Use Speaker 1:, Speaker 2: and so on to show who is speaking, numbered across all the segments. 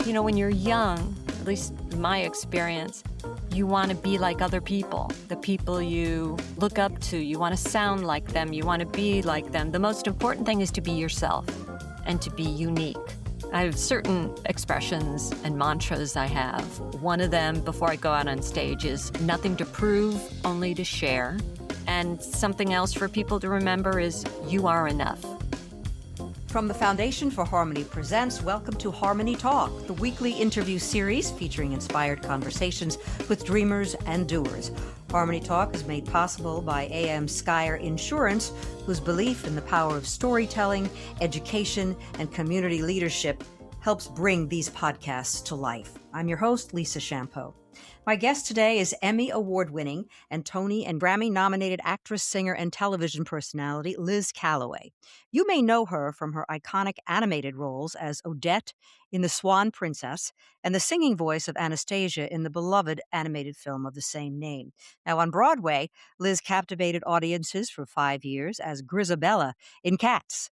Speaker 1: When you're young, at least in my experience, you want to be like other people, the people you look up to. You want to sound like them. You want to be like them. The most important thing is to be yourself and to be unique. I have certain expressions and mantras I have. One of them before I go out on stage is nothing to prove, only to share. And something else for people to remember is you are enough.
Speaker 2: From the Foundation for Harmony presents Welcome to Harmony Talk, the weekly interview series featuring inspired conversations with dreamers and doers. Harmony Talk is made possible by AM Skyer Insurance, whose belief in the power of storytelling, education, and community leadership helps bring these podcasts to life. I'm your host, Lisa Champeau. My guest today is Emmy Award-winning and Tony and Grammy-nominated actress, singer, and television personality Liz Callaway. You may know her from her iconic animated roles as Odette in The Swan Princess and the singing voice of Anastasia in the beloved animated film of the same name. Now, on Broadway, Liz captivated audiences for 5 years as Grizabella in Cats,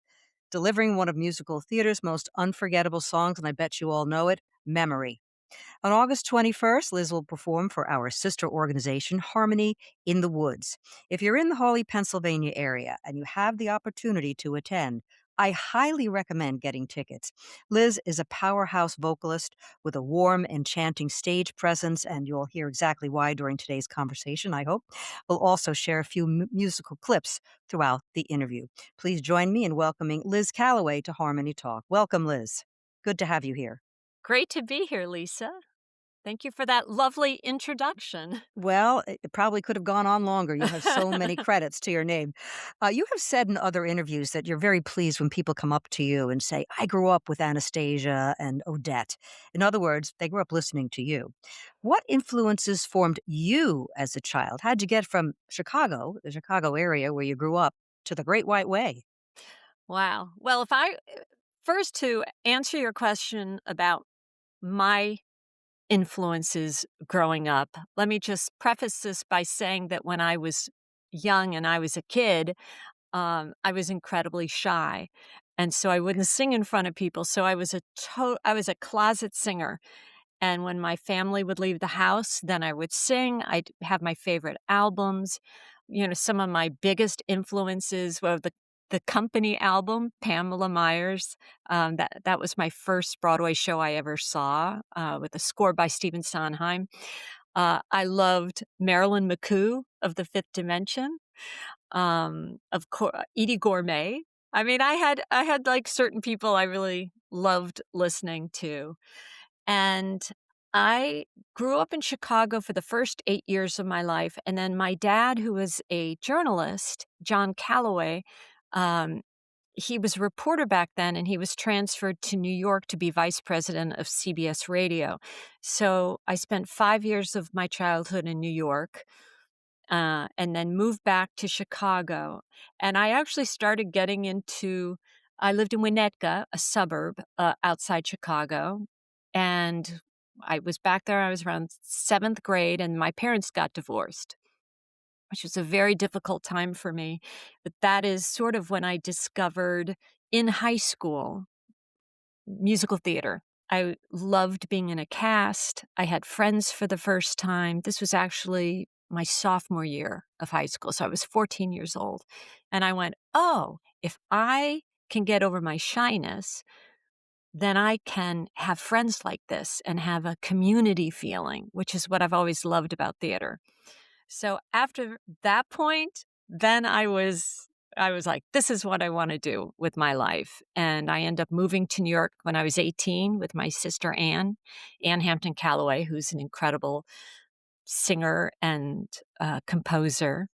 Speaker 2: delivering one of musical theater's most unforgettable songs, and I bet you all know it, Memory. On August 21st, Liz will perform for our sister organization, Harmony in the Woods. If you're in the Hawley, Pennsylvania area and you have the opportunity to attend, I highly recommend getting tickets. Liz is a powerhouse vocalist with a warm, enchanting stage presence, and you'll hear exactly why during today's conversation, I hope. We'll also share a few musical clips throughout the interview. Please join me in welcoming Liz Callaway to Harmony Talk. Welcome, Liz. Good to have you here.
Speaker 1: Great to be here, Lisa. Thank you for that lovely introduction.
Speaker 2: Well, it probably could have gone on longer. You have so many credits to your name. You have said in other interviews that you're very pleased when people come up to you and say, I grew up with Anastasia and Odette. In other words, they grew up listening to you. What influences formed you as a child? How'd you get from Chicago, the Chicago area where you grew up, to the Great White Way?
Speaker 1: Wow. Well, first to answer your question about my influences growing up, let me just preface this by saying that when I was young and I was a kid, I was incredibly shy. And so I wouldn't sing in front of people. So I was a closet singer. And when my family would leave the house, then I would sing. I'd have my favorite albums. Some of my biggest influences were the Company album, Pamela Myers. That was my first Broadway show I ever saw, with a score by Stephen Sondheim. I loved Marilyn McCoo of The Fifth Dimension. Of course, Edie Gourmet. I mean, I had like certain people I really loved listening to. And I grew up in Chicago for the first 8 years of my life. And then my dad, who was a journalist, John Callaway, um, he was a reporter back then, and he was transferred to New York to be vice president of CBS Radio. So I spent 5 years of my childhood in New York, and then moved back to Chicago. And I actually started I lived in Winnetka, a suburb outside Chicago. And I was back there, I was around 7th grade, and my parents got divorced, which was a very difficult time for me. But that is sort of when I discovered in high school musical theater. I loved being in a cast. I had friends for the first time. This was actually my sophomore year of high school. So I was 14 years old. And I went, oh, if I can get over my shyness, then I can have friends like this and have a community feeling, which is what I've always loved about theater. So after that point, then I was like, this is what I want to do with my life. And I ended up moving to New York when I was 18 with my sister Ann Hampton Callaway, who's an incredible singer and composer.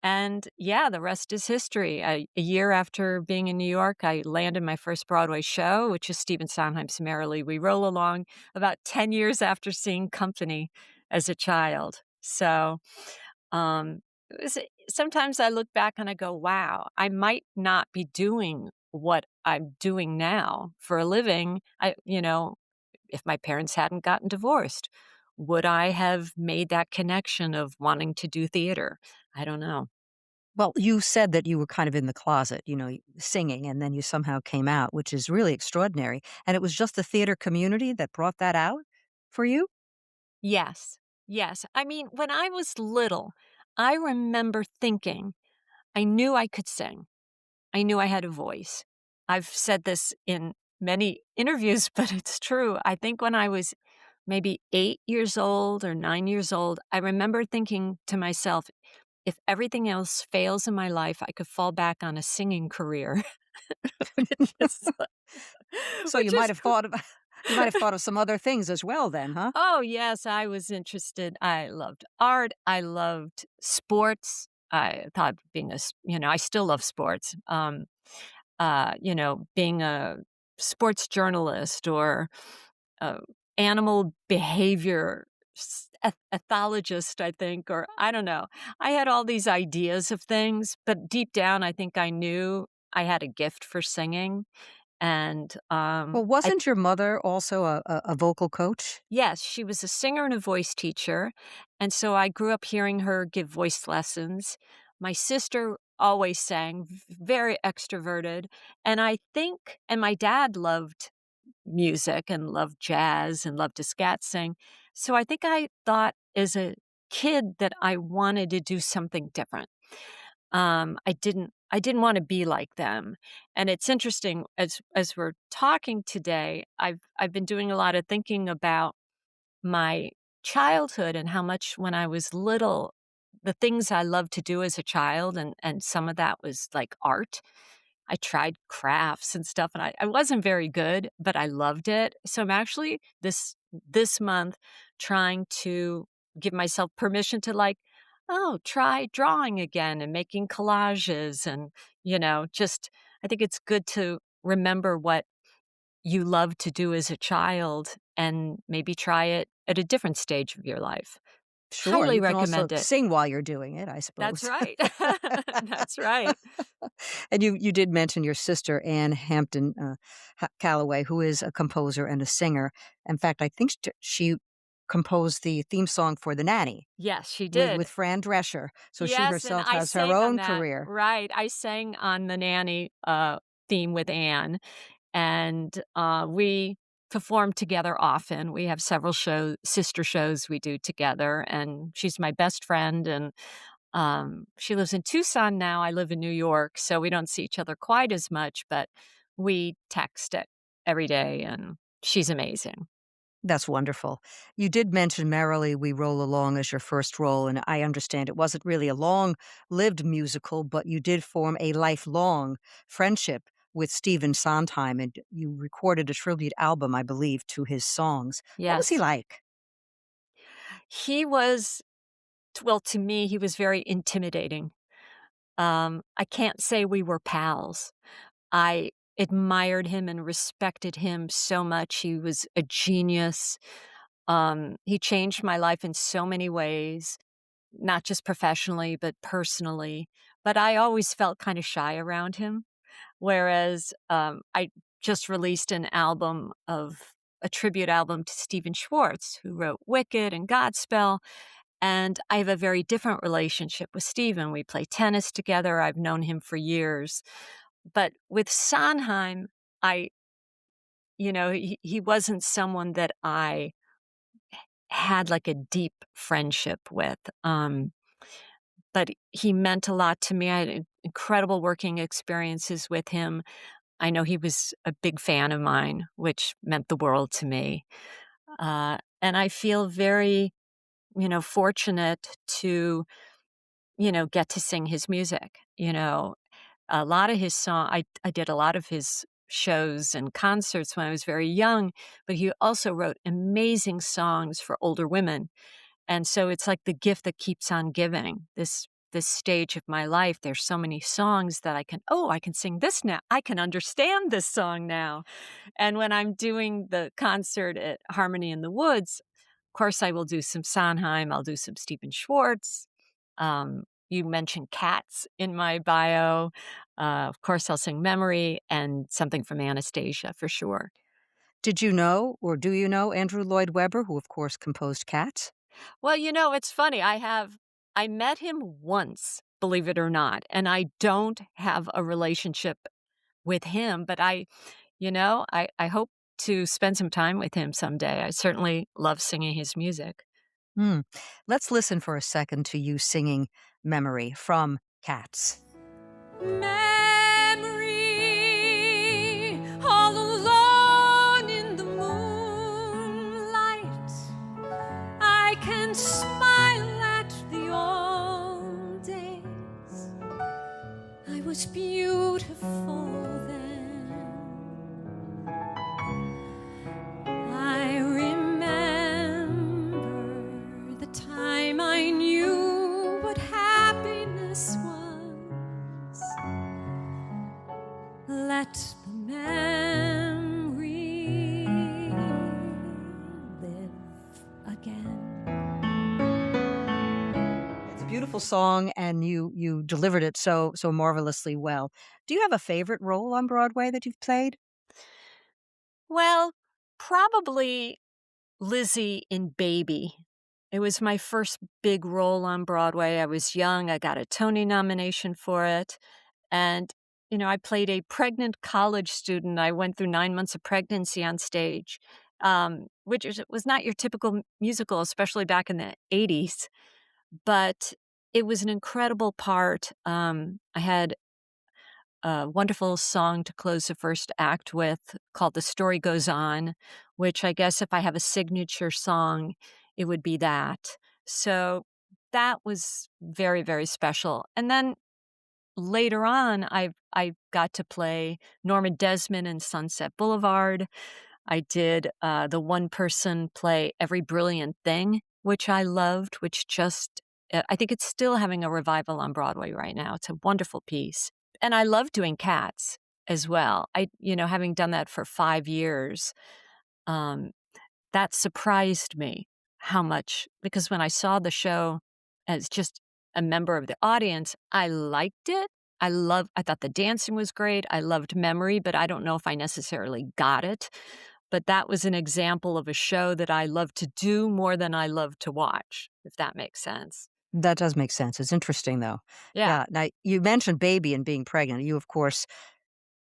Speaker 1: And yeah, the rest is history. A year after being in New York, I landed my first Broadway show, which is Stephen Sondheim's Merrily We Roll Along, about 10 years after seeing Company as a child. So sometimes I look back and I go, wow, I might not be doing what I'm doing now for a living. If my parents hadn't gotten divorced, would I have made that connection of wanting to do theater? I don't know.
Speaker 2: Well, you said that you were kind of in the closet, singing, and then you somehow came out, which is really extraordinary. And it was just the theater community that brought that out for you?
Speaker 1: Yes. Yes. I mean, when I was little, I remember thinking I knew I could sing. I knew I had a voice. I've said this in many interviews, but it's true. I think when I was maybe 8 years old or 9 years old, I remember thinking to myself, if everything else fails in my life, I could fall back on a singing career, which is
Speaker 2: So you
Speaker 1: which
Speaker 2: might
Speaker 1: is
Speaker 2: have thought of you might have thought of some other things as well then, huh?
Speaker 1: Oh, yes, I was interested. I loved art. I loved sports. I thought being I still love sports. Being a sports journalist or uh, animal behavior ethologist, I think, or I don't know. I had all these ideas of things, but deep down, I think I knew I had a gift for singing. And
Speaker 2: Well,
Speaker 1: I
Speaker 2: wasn't your mother also a vocal coach?
Speaker 1: Yes, she was a singer and a voice teacher, and so I grew up hearing her give voice lessons. My sister always sang, very extroverted, and my dad loved music and loved jazz and loved to scat sing. So I think I thought as a kid that I wanted to do something different. I didn't wanna be like them, and it's interesting as we're talking today, I've been doing a lot of thinking about my childhood and how much when I was little, the things I loved to do as a child, and some of that was like art. I tried crafts and stuff, and I wasn't very good, but I loved it. So I'm actually this month trying to give myself permission to try drawing again and making collages and, just I think it's good to remember what you loved to do as a child and maybe try it at a different stage of your life.
Speaker 2: Sure,
Speaker 1: Highly
Speaker 2: you can also
Speaker 1: recommend it.
Speaker 2: sing while you're doing it, I
Speaker 1: That's
Speaker 2: suppose.
Speaker 1: right. That's right.
Speaker 2: And you did mention your sister, Anne Hampton, Callaway, who is a composer and a singer. In fact, I think she composed the theme song for The Nanny
Speaker 1: Yes, she
Speaker 2: with
Speaker 1: did.
Speaker 2: Fran Drescher, so she
Speaker 1: Yes, and
Speaker 2: herself
Speaker 1: I
Speaker 2: has her
Speaker 1: sang on
Speaker 2: own
Speaker 1: that.
Speaker 2: career.
Speaker 1: Right. I sang on the Nanny, theme with Anne, and, we perform together often. We have several sister shows we do together, and she's my best friend, and, she lives in Tucson now, I live in New York, so we don't see each other quite as much, but we text it every day, and she's amazing.
Speaker 2: That's wonderful. You did mention Merrily We Roll Along as your first role, and I understand it wasn't really a long-lived musical, but you did form a lifelong friendship with Stephen Sondheim, and you recorded a tribute album, I believe, to his songs. What was he
Speaker 1: Yes.
Speaker 2: like?
Speaker 1: He was well, to me, he was very intimidating. I can't say we were pals. I admired him and respected him so much. He was a genius. He changed my life in so many ways, not just professionally, but personally. But I always felt kind of shy around him. Whereas I just released a tribute album to Stephen Schwartz, who wrote Wicked and Godspell. And I have a very different relationship with Stephen. We play tennis together. I've known him for years. But with Sondheim, I, he wasn't someone that I had like a deep friendship with. But he meant a lot to me. I had incredible working experiences with him. I know he was a big fan of mine, which meant the world to me. And I feel very, fortunate to, get to sing his music. A lot of his I did a lot of his shows and concerts when I was very young, but he also wrote amazing songs for older women. And so it's like the gift that keeps on giving. This stage of my life, there's so many songs that I can sing this now. I can understand this song now. And when I'm doing the concert at Harmony in the Woods, of course I will do some Sondheim, I'll do some Stephen Schwartz. You mentioned Cats in my bio. Of course I'll sing Memory and something from Anastasia for sure.
Speaker 2: Did you know, or do you know, Andrew Lloyd Webber, who, of course, composed Cats?
Speaker 1: Well, it's funny. I met him once believe it or not, and I don't have a relationship with him, but I hope to spend some time with him someday. I certainly love singing his music.
Speaker 2: Hmm. Let's listen for a second to you singing Memory from Cats.
Speaker 1: Memory, all alone in the moonlight. I can smile at the old days. I was beautiful then. I remember the time I knew what happiness was. Let the memory live again.
Speaker 2: It's a beautiful song, and you delivered it so marvelously well. Do you have a favorite role on Broadway that you've played?
Speaker 1: Well, probably Lizzie in Baby. It was my first big role on Broadway. I was young. I got a Tony nomination for it. And, I played a pregnant college student. I went through 9 months of pregnancy on stage, which was not your typical musical, especially back in the 80s. But it was an incredible part. I had a wonderful song to close the first act with called The Story Goes On, which I guess if I have a signature song, it would be that. So that was very, very special. And then later on, I got to play Norma Desmond in Sunset Boulevard. I did the one person play Every Brilliant Thing, which I loved, which just, I think it's still having a revival on Broadway right now. It's a wonderful piece. And I love doing cats as well. Having done that for 5 years, um, that surprised me how much, because when I saw the show as just a member of the audience, I liked it. I thought the dancing was great. I loved Memory, but I don't know if I necessarily got it. But that was an example of a show that I love to do more than I love to watch, if that makes sense.
Speaker 2: That does make sense. It's interesting, though.
Speaker 1: Yeah.
Speaker 2: Yeah. Now, you mentioned baby and being pregnant. You, of course,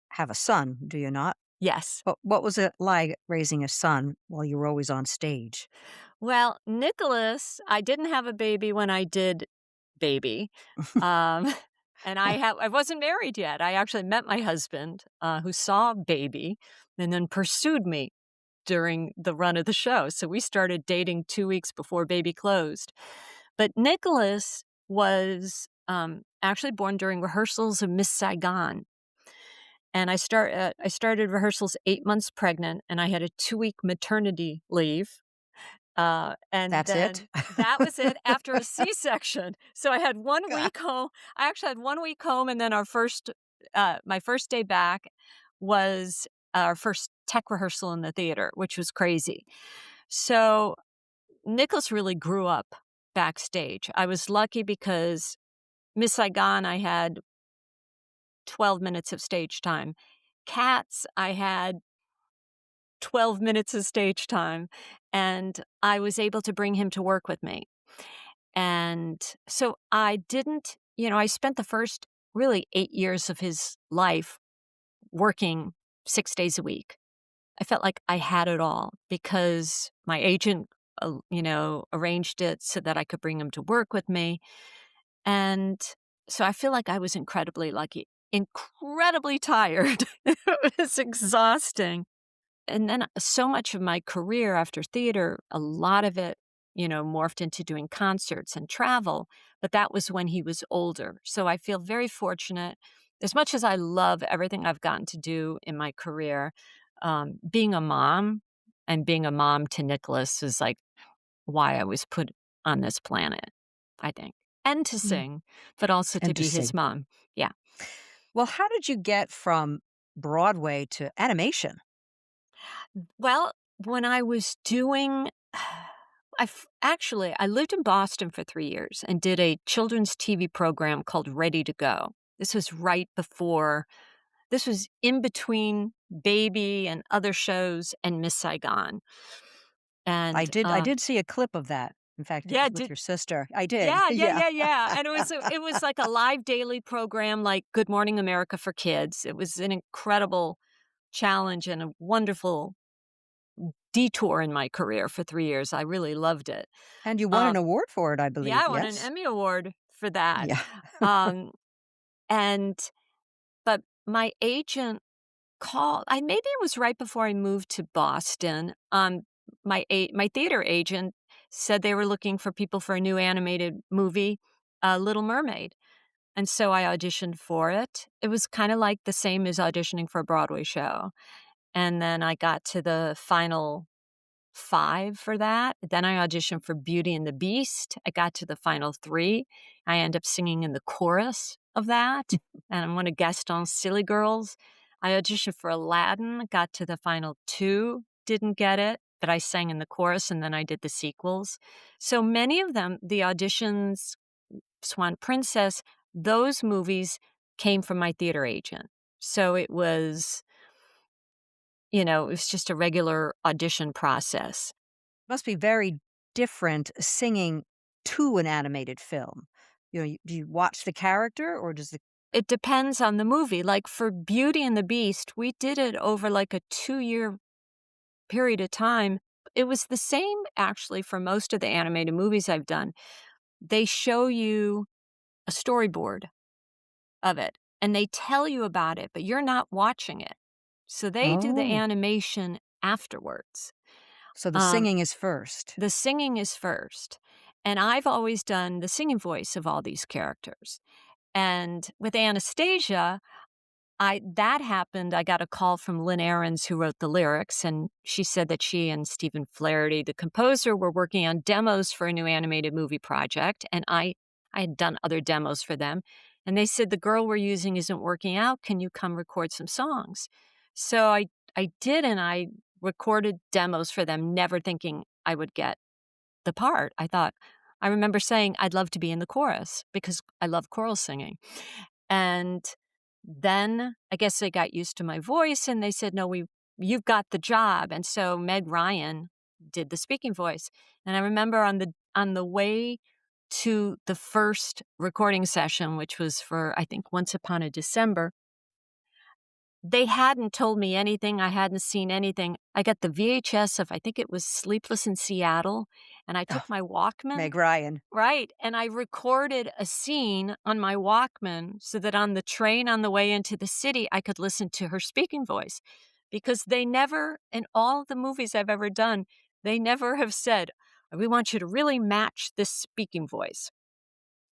Speaker 2: have a son, do you not?
Speaker 1: Yes.
Speaker 2: What was it like raising a son while you were always on stage?
Speaker 1: Well, Nicholas, I didn't have a baby when I did Baby. Um, and I wasn't married yet. I actually met my husband, who saw Baby and then pursued me during the run of the show. So we started dating 2 weeks before Baby closed. But Nicholas was, actually born during rehearsals of Miss Saigon. And I started rehearsals 8 months pregnant, and I had a 2-week maternity leave. And
Speaker 2: That's it?
Speaker 1: then that was it after a C-section. So I had 1
Speaker 2: God.
Speaker 1: week home. I actually had 1 week home, and then my first day back was our first tech rehearsal in the theater, which was crazy. So Nicholas really grew up backstage. I was lucky because Miss Saigon, I had 12 minutes of stage time. Cats, I had 12 minutes of stage time, and I was able to bring him to work with me. And so I didn't, I spent the first really 8 years of his life working 6 days a week. I felt like I had it all because my agent, arranged it so that I could bring him to work with me. And so I feel like I was incredibly lucky, incredibly tired. It was exhausting. And then so much of my career after theater, a lot of it, morphed into doing concerts and travel, but that was when he was older. So I feel very fortunate. As much as I love everything I've gotten to do in my career, being a mom and being a mom to Nicholas is like why I was put on this planet, I think. And to
Speaker 2: Mm.
Speaker 1: sing, but also to
Speaker 2: And to
Speaker 1: be his
Speaker 2: sing.
Speaker 1: mom. Yeah.
Speaker 2: Well, how did you get from Broadway to animation?
Speaker 1: Well, when I was doing I lived in Boston for 3 years and did a children's TV program called Ready to Go. This was this was in between Baby and other shows and Miss Saigon.
Speaker 2: I
Speaker 1: And,
Speaker 2: did I did see a clip of that. In fact, it
Speaker 1: Yeah,
Speaker 2: was with
Speaker 1: did
Speaker 2: your sister. I did.
Speaker 1: yeah, yeah,
Speaker 2: Yeah.
Speaker 1: yeah, yeah, and it was like a live daily program like Good Morning America for kids. It was an incredible challenge and a wonderful detour in my career for 3 years. I really loved it.
Speaker 2: And you won an
Speaker 1: Um,
Speaker 2: award for it, I
Speaker 1: yeah,
Speaker 2: believe,
Speaker 1: I won an
Speaker 2: yes?
Speaker 1: Emmy Award for that.
Speaker 2: Yeah.
Speaker 1: Um, and but my agent called I maybe it was right before I moved to Boston. My theater agent said they were looking for people for a new animated movie, Little Mermaid, and so I auditioned for it. It was kinda like the same as auditioning for a Broadway show, and then I got to the final 5 for that. Then I auditioned for Beauty and the Beast. I got to the final 3. I ended up singing in the chorus of that, and I'm gonna guest on Silly Girls. I auditioned for Aladdin, got to the final 2, didn't get it, but I sang in the chorus, and then I did the sequels. So many of them, the auditions, Swan Princess, those movies came from my theater agent. So it was just a regular audition process.
Speaker 2: Must be very different singing to an animated film. Do you watch the character or does the
Speaker 1: It depends on the movie. Like, for Beauty and the Beast, we did it over, like, a 2-year period of time. It was the same, actually, for most of the animated movies I've done. They show you a storyboard of it, and they tell you about it, but you're not watching it. So they do the
Speaker 2: Oh,
Speaker 1: animation afterwards.
Speaker 2: so the
Speaker 1: Um,
Speaker 2: singing is first.
Speaker 1: the singing is first, and I've always done the singing voice of all these characters. And with Anastasia, that happened. I got a call from Lynn Ahrens, who wrote the lyrics, and she said that she and Stephen Flaherty, the composer, were working on demos for a new animated movie project, and I had done other demos for them, and they said, "The girl we're using isn't working out. Can you come record some songs?" So I did, and I recorded demos for them, never thinking I would get the part. I remember saying, "I'd love to be in the chorus," because I love choral singing. And then I guess they got used to my voice and they said, "No, you've got the job." And so Meg Ryan did the speaking voice. And I remember on the way to the first recording session, which was for I think Once Upon a December, they hadn't told me anything. I hadn't seen anything. I got the VHS of I think it was Sleepless in Seattle, and I took
Speaker 2: Oh,
Speaker 1: my Walkman.
Speaker 2: Meg Ryan.
Speaker 1: Right, and I recorded a scene on my Walkman so that on the train on the way into the city, I could listen to her speaking voice, because they never in all the movies I've ever done, they never have said, "We want you to really match this speaking voice."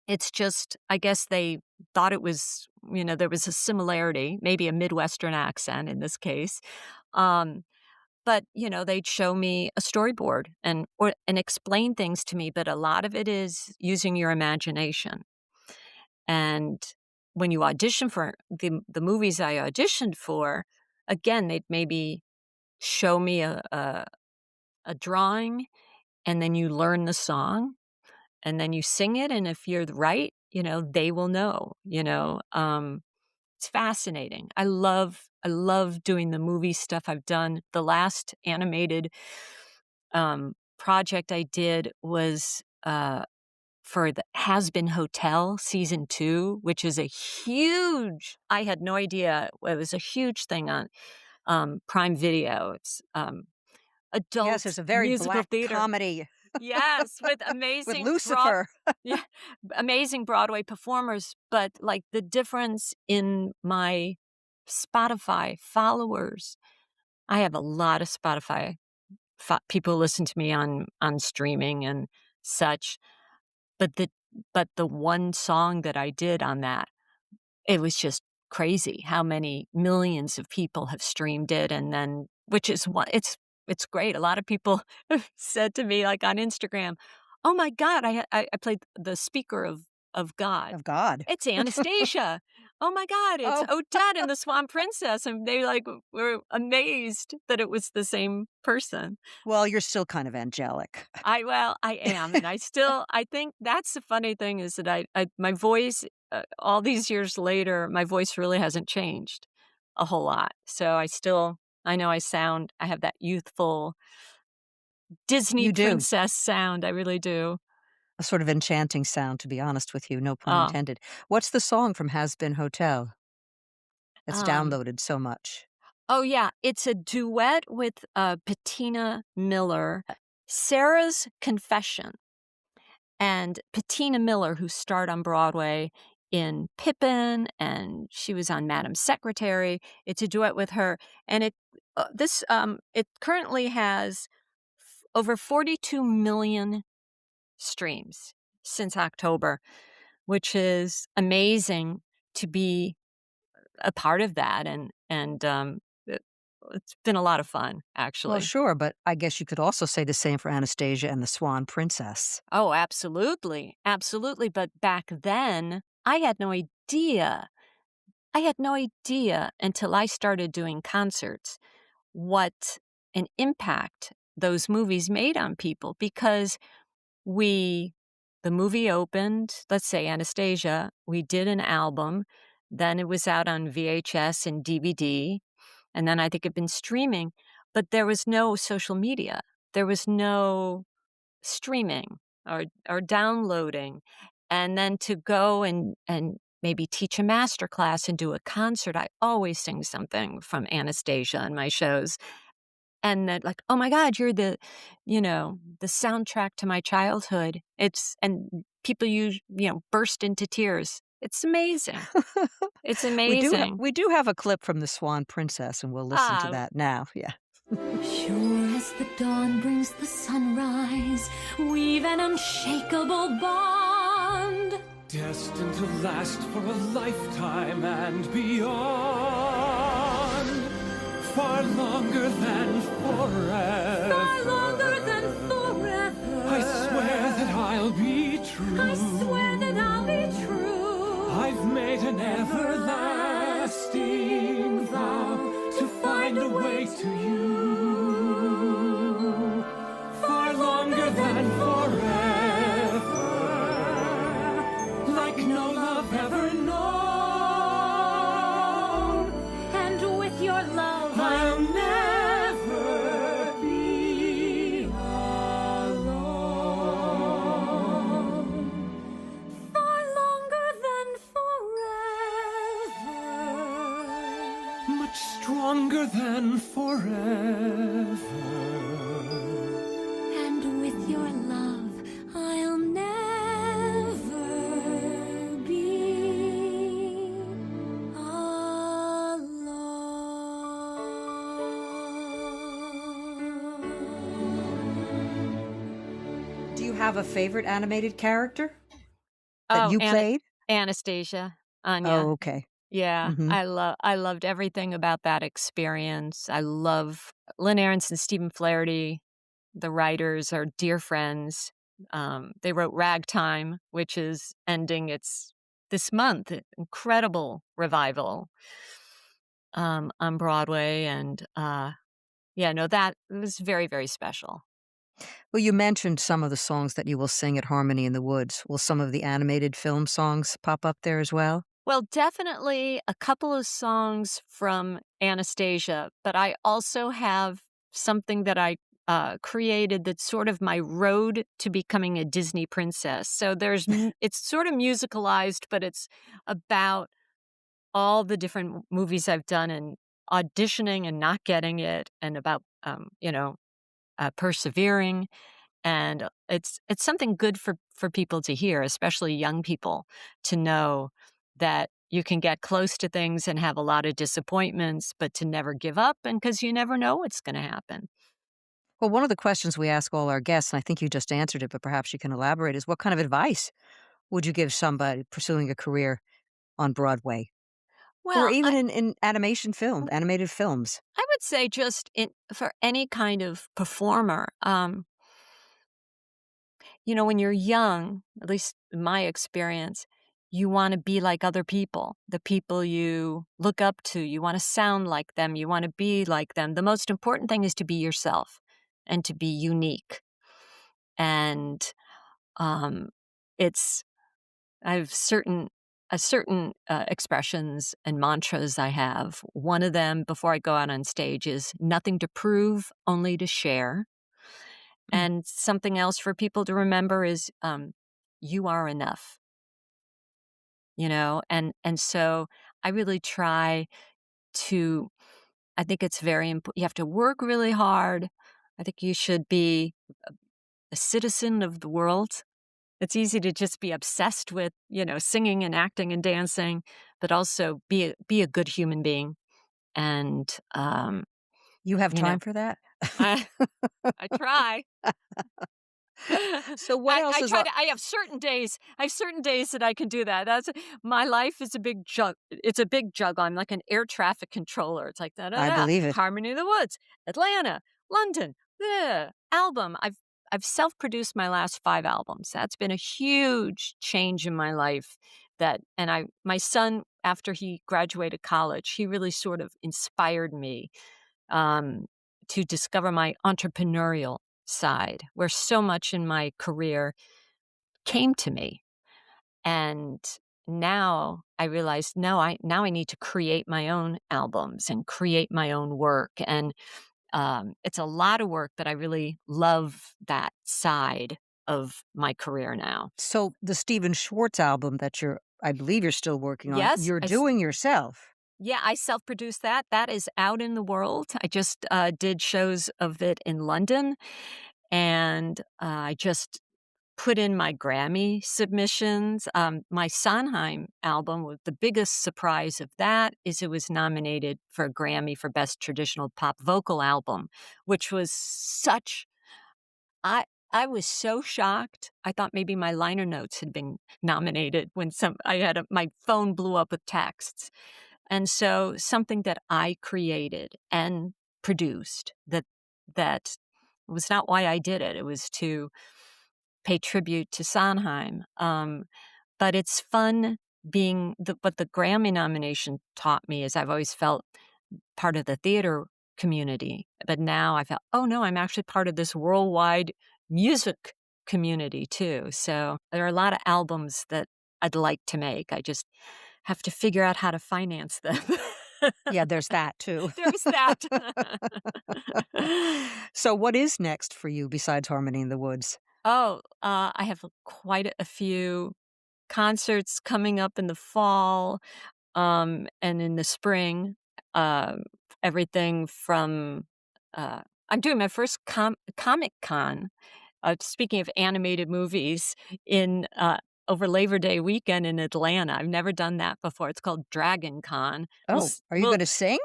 Speaker 1: It's just I guess they thought it was there was a similarity, maybe a Midwestern accent in this case, um, but, they'd show me a storyboard and explain things to me, but a lot of it is using your imagination. And when you audition for the movies I auditioned for, again, they'd maybe show me a drawing, and then you learn the song, and then you sing it, and if you're right, they will know. It's fascinating. I love doing the movie stuff I've done. The last animated, project I did was, for the Has Been Hotel season 2, which is a huge I had no idea it was a huge thing on, Prime Video. It's,
Speaker 2: Yes,
Speaker 1: adult
Speaker 2: there's a very
Speaker 1: musical
Speaker 2: black
Speaker 1: theater.
Speaker 2: comedy
Speaker 1: Yes, with
Speaker 2: with
Speaker 1: amazing
Speaker 2: Lucifer.
Speaker 1: yeah, amazing Broadway performers, but, like, the difference in my Spotify followers, I have a lot of Spotify people listen to me on streaming and such, but the one song that I did on that, it was just crazy how many millions of people have streamed it, and then which is what it's great. A lot of people said to me, like, on Instagram, "Oh my god, I played the Speaker of God.
Speaker 2: Of God.
Speaker 1: It's Anastasia. Oh my god, it's
Speaker 2: Oh,
Speaker 1: Odette and the Swan Princess," and they, like, were amazed that it was the same person.
Speaker 2: well, you're still kind of angelic.
Speaker 1: I am, and I think that's the funny thing is that my voice, all these years later, my voice really hasn't changed a whole lot. So I know I have that youthful Disney
Speaker 2: You do.
Speaker 1: princess sound, I really do.
Speaker 2: A sort of enchanting sound, to be honest with you, no pun
Speaker 1: Oh,
Speaker 2: intended. What's the song from Has Been Hotel that's
Speaker 1: um,
Speaker 2: downloaded so much?
Speaker 1: oh, yeah, it's a duet with, Patina Miller, Sarah's Confession. And Patina Miller, who starred on Broadway in Pippin, and she was on Madam Secretary. It's a duet with her, and it currently has over 42 million streams since October, which is amazing to be a part of that, and it's been a lot of fun,
Speaker 2: Well,
Speaker 1: actually.
Speaker 2: sure, but I guess you could also say the same for Anastasia and the Swan Princess.
Speaker 1: Oh, absolutely, absolutely, but back then, I had no idea. I had no idea until I started doing concerts what an impact those movies made on people because we the movie opened, let's say Anastasia, we did an album, then it was out on VHS and DVD, and then I think it'd been streaming, but there was no social media. There was no streaming or downloading, and then to go and maybe teach a master class and do a concert. I always sing something from Anastasia in my shows, and that like, "Oh my god, you're the soundtrack to my childhood." It's and people burst into tears. It's amazing. It's amazing.
Speaker 2: We do have a clip from the Swan Princess, and we'll listen to
Speaker 1: Ah,
Speaker 2: that now. Yeah.
Speaker 3: Sure as the dawn brings the sunrise, we've an unshakable bond.
Speaker 4: Destined to last for a lifetime and beyond. Far longer than forever.
Speaker 3: Far longer than forever.
Speaker 4: I swear that I'll be true.
Speaker 3: I swear that I'll be true.
Speaker 4: I've made an everlasting vow to find a way to you. Far longer than forever. Like no love ever known.
Speaker 3: And with your love,
Speaker 4: I'll never be alone.
Speaker 3: far longer than forever.
Speaker 4: Much stronger than forever.
Speaker 3: And with your love, I'll never be alone.
Speaker 2: Do you have a favorite animated character that
Speaker 1: oh,
Speaker 2: you played?
Speaker 1: Anastasia, Anya.
Speaker 2: Oh, okay.
Speaker 1: Yeah,
Speaker 2: Mhm.
Speaker 1: I loved everything about that experience. I love Lynn Ahrens and Stephen Flaherty. The writers are dear friends. They wrote Ragtime, which is ending its this month. Incredible revival on Broadway, and yeah, no, that was very very special.
Speaker 2: Well, you mentioned some of the songs that you will sing at Harmony in the Woods. Will some of the animated film songs pop up there as well?
Speaker 1: Well, definitely a couple of songs from Anastasia, but I also have something that I created that's sort of my road to becoming a Disney princess. So it's sort of musicalized, but it's about all the different movies I've done and auditioning and not getting it, and about persevering. And it's something good for people to hear, especially young people, to know that you can get close to things and have a lot of disappointments, but to never give up, and because you never know what's going to happen.
Speaker 2: Well, one of the questions we ask all our guests, and I think you just answered it, but perhaps you can elaborate, is what kind of advice would you give somebody pursuing a career on Broadway or
Speaker 1: Well,
Speaker 2: even in animated films?
Speaker 1: I would say just for any kind of performer, when you're young, at least in my experience, you want to be like other people, the people you look up to. You want to sound like them. You want to be like them. The most important thing is to be yourself and to be unique. And um, it's I have certain expressions and mantras I have. One of them before I go out on stage is nothing to prove, only to share. And something else for people to remember is, you are enough, and so I really try to I think it's very important. You have to work really hard. I think you should be a citizen of the world. It's easy to just be obsessed with, singing and acting and dancing, but also be a good human being. And,
Speaker 2: You have
Speaker 1: you know,
Speaker 2: time for that?
Speaker 1: I I try.
Speaker 2: So what else
Speaker 1: I
Speaker 2: is
Speaker 1: try
Speaker 2: on
Speaker 1: to I have certain days that I can do that. That's My life is a big jug. It's a big juggle. I'm like an air traffic controller. It's like da da
Speaker 2: I
Speaker 1: da.
Speaker 2: believe it.
Speaker 1: Harmony of the Woods, Atlanta, London, album. I've self-produced my last 5 albums. That's been a huge change in my life. My son, after he graduated college, he really sort of inspired me um, to discover my entrepreneurial side, where so much in my career came to me. And now I realized, no, I need to create my own albums and create my own work. And it's a lot of work, but I really love that side of my career now.
Speaker 2: So the Stephen Schwartz album that I believe you're still working on,
Speaker 1: Yes,
Speaker 2: you're doing yourself.
Speaker 1: yeah, I self-produced that. That is out in the world. I just did shows of it in London, and I just put in my Grammy submissions. My Sondheim album, was the biggest surprise of that is it was nominated for a Grammy for Best Traditional Pop Vocal Album, which was such I I was so shocked. I thought maybe my liner notes had been nominated when my phone blew up with texts. And so something that I created and produced that was not why I did it. It was to pay tribute to Sondheim. But it's fun what the Grammy nomination taught me is I've always felt part of the theater community, but now I felt, oh no, I'm actually part of this worldwide music community too. So there are a lot of albums that I'd like to make. I just have to figure out how to finance them.
Speaker 2: Yeah, there's that too.
Speaker 1: There's that.
Speaker 2: So what is next for you besides Harmony in the Woods?
Speaker 1: Oh, I have quite a few concerts coming up in the fall, and in the spring. Um, Everything from I'm doing my first Comic Con. Speaking of animated movies, in over Labor Day weekend in Atlanta. I've never done that before. It's called Dragon Con.
Speaker 2: Oh, are you gonna sing?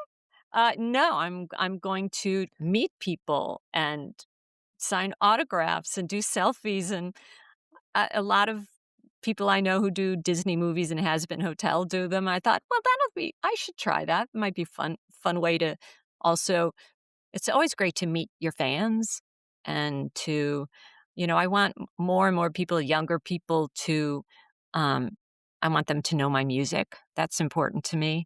Speaker 1: No, I'm going to meet people and sign autographs and do selfies, and a lot of people I know who do Disney movies and Has Been Hotel do them. I thought, well, I should try that. It might be fun way to also, it's always great to meet your fans and I want more and more people, younger people um, I want them to know my music. That's important to me.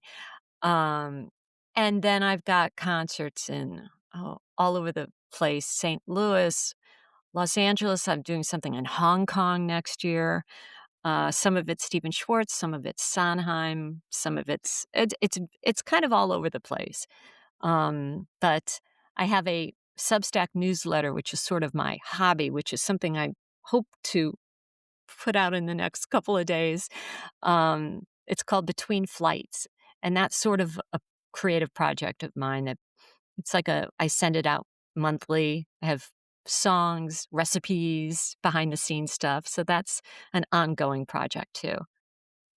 Speaker 1: Um, and then I've got concerts in all over the place, St. Louis, Los Angeles. I'm doing something in Hong Kong next year. Some of it's Stephen Schwartz, some of it's Sondheim, some of it's kind of all over the place. But I have a Substack newsletter, which is sort of my hobby, which is something I hope to put out in the next couple of days. It's called Between Flights, and that's sort of a creative project of mine. I send it out monthly. I have songs, recipes, behind the scenes stuff. So that's an ongoing project too.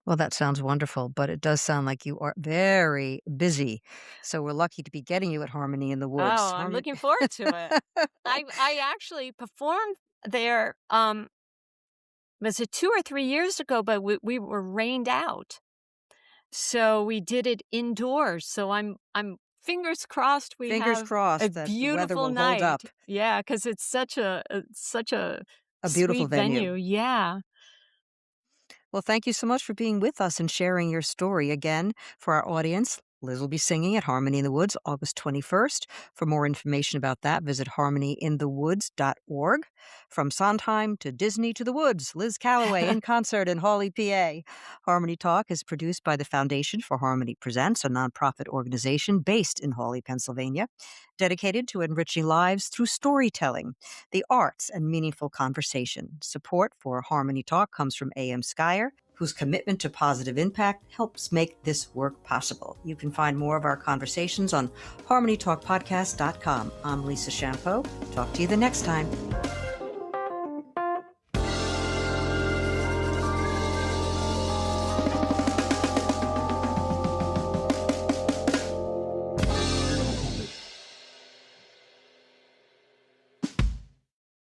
Speaker 2: Well, that sounds wonderful, but it does sound like you are very busy. So we're lucky to be getting you at Harmony in the Woods.
Speaker 1: Oh, I'm looking forward to it. I actually performed there. Was it 2 or 3 years ago? But we were rained out, so we did it indoors. So I'm fingers crossed we
Speaker 2: Fingers
Speaker 1: have a
Speaker 2: crossed that the weather
Speaker 1: beautiful
Speaker 2: will hold
Speaker 1: night.
Speaker 2: up.
Speaker 1: Yeah, because it's such a
Speaker 2: A beautiful
Speaker 1: sweet
Speaker 2: venue.
Speaker 1: venue. Yeah.
Speaker 2: Well, thank you so much for being with us and sharing your story. Again, for our audience, Liz will be singing at Harmony in the Woods August 21st. For more information about that, visit harmonyinthewoods.org. From Sondheim to Disney to the Woods, Liz Callaway in concert in Hawley, PA. Harmony Talk is produced by the Foundation for Harmony Presents, a nonprofit organization based in Hawley, Pennsylvania, dedicated to enriching lives through storytelling, the arts, and meaningful conversation. Support for Harmony Talk comes from A.M. Skyer, whose commitment to positive impact helps make this work possible. You can find more of our conversations on harmonytalkpodcast.com. I'm Lisa Champeau. Talk to you the next time.